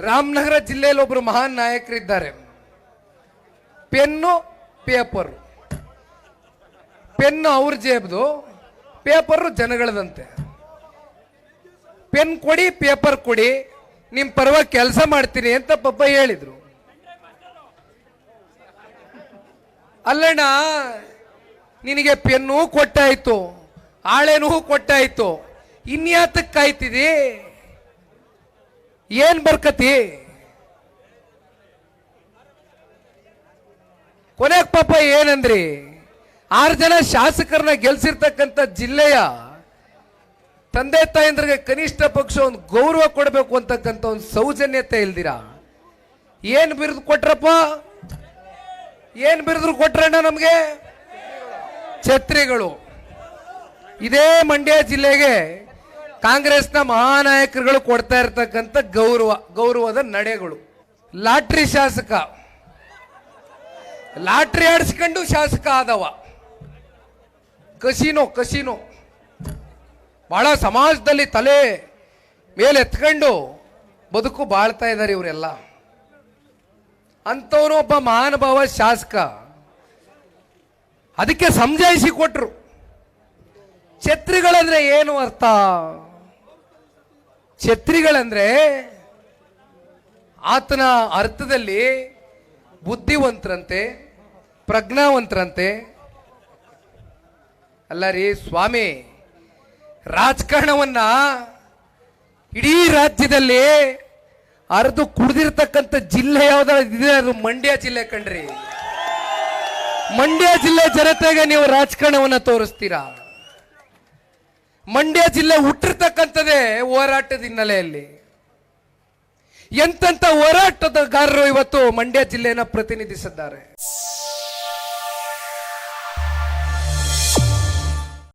ರಾಮನಗರ ಜಿಲ್ಲೆಯಲ್ಲಿ ಒಬ್ಬರು ಮಹಾನ್ ನಾಯಕರಿದ್ದಾರೆ. ಪೆನ್ನು ಪೇಪರ್, ಪೆನ್ನು ಅವ್ರ ಜೇಬ್ದು, ಪೇಪರ್ ಜನಗಳದಂತೆ. ಪೆನ್ ಕೊಡಿ, ಪೇಪರ್ ಕೊಡಿ, ನಿಮ್ಮ ಪರವಾಗಿ ಕೆಲಸ ಮಾಡ್ತೀನಿ ಅಂತ ಪಾಪ ಹೇಳಿದ್ರು. ಅಲ್ಲಣ್ಣ, ನಿನಗೆ ಪೆನ್ನು ಕೊಟ್ಟಾಯ್ತು, ಹಾಳೆನೂ ಕೊಟ್ಟಾಯ್ತು, ಇನ್ಯಾತಕ್ಕೆ ಕಾಯ್ತಿದಿ? ಏನ್ ಬರ್ಕತಿ? ಕೊನೆಗೆ ಪಾಪ ಏನಂದ್ರಿ, 6 ಜನ ಶಾಸಕರನ್ನ ಗೆಲ್ಸಿರ್ತಕ್ಕಂಥ ಜಿಲ್ಲೆಯ ತಂದೆ ತಾಯಂದ್ರಿಗೆ ಕನಿಷ್ಠ ಪಕ್ಷ ಒಂದು ಗೌರವ ಕೊಡಬೇಕು ಅಂತಕ್ಕಂಥ ಒಂದು ಸೌಜನ್ಯತೆ ಇಲ್ದಿರಾ ಏನ್ ಬಿರುದು ಕೊಟ್ರಪ್ಪ? ಏನ್ ಬಿರುದು ಕೊಟ್ರಣ್ಣ ನಮ್ಗೆ? ಛತ್ರಿಗಳು. ಇದೇ ಮಂಡ್ಯ ಜಿಲ್ಲೆಗೆ ಕಾಂಗ್ರೆಸ್ನ ಮಹಾನಾಯಕರುಗಳು ಕೊಡ್ತಾ ಇರ್ತಕ್ಕಂಥ ಗೌರವದ ನಡೆಗಳು. ಲಾಟ್ರಿ ಶಾಸಕ, ಲಾಟ್ರಿ ಆಡಿಸ್ಕೊಂಡು ಶಾಸಕ ಆದವ. ಕಸಿನೋ ಬಹಳ ಸಮಾಜದಲ್ಲಿ ತಲೆ ಮೇಲೆ ಎತ್ಕೊಂಡು ಬದುಕು ಬಾಳ್ತಾ ಇದ್ದಾರೆ ಇವರೆಲ್ಲ. ಅಂತವನು ಒಬ್ಬ ಮಹಾನುಭಾವ ಶಾಸಕ. ಅದಕ್ಕೆ ಸಮಜಾಯಿಸಿ ಕೊಟ್ರು. ಛತ್ರಿಗಳಂದ್ರೆ ಏನು ಅರ್ಥ? ಛತ್ರಿಗಳಂದ್ರೆ ಆತನ ಅರ್ಥದಲ್ಲಿ ಬುದ್ಧಿವಂತರಂತೆ, ಪ್ರಜ್ಞಾವಂತರಂತೆ. ಅಲ್ಲ ರೀ ಸ್ವಾಮಿ, ರಾಜಕಾರಣವನ್ನ ಇಡೀ ರಾಜ್ಯದಲ್ಲಿ ಅರ್ದು ಕುಡಿದಿರ್ತಕ್ಕಂಥ ಜಿಲ್ಲೆ ಯಾವ್ದಾದ್ರು ಅದು ಮಂಡ್ಯ ಜಿಲ್ಲೆ ಕಣ್ರಿ. ಮಂಡ್ಯ ಜಿಲ್ಲೆ ಜನತೆಗೆ ನೀವು ರಾಜಕಾರಣವನ್ನ ತೋರಿಸ್ತೀರಾ? ಮಂಡ್ಯ ಜಿಲ್ಲೆ ಹುಟ್ಟಿರ್ತಕ್ಕಂಥದ್ದೇ ಹೋರಾಟದ ಹಿನ್ನೆಲೆಯಲ್ಲಿ. ಎಂತೆಂಥ ಹೋರಾಟಗಾರರು ಇವತ್ತು ಮಂಡ್ಯ ಜಿಲ್ಲೆಯನ್ನು ಪ್ರತಿನಿಧಿಸಿದ್ದಾರೆ.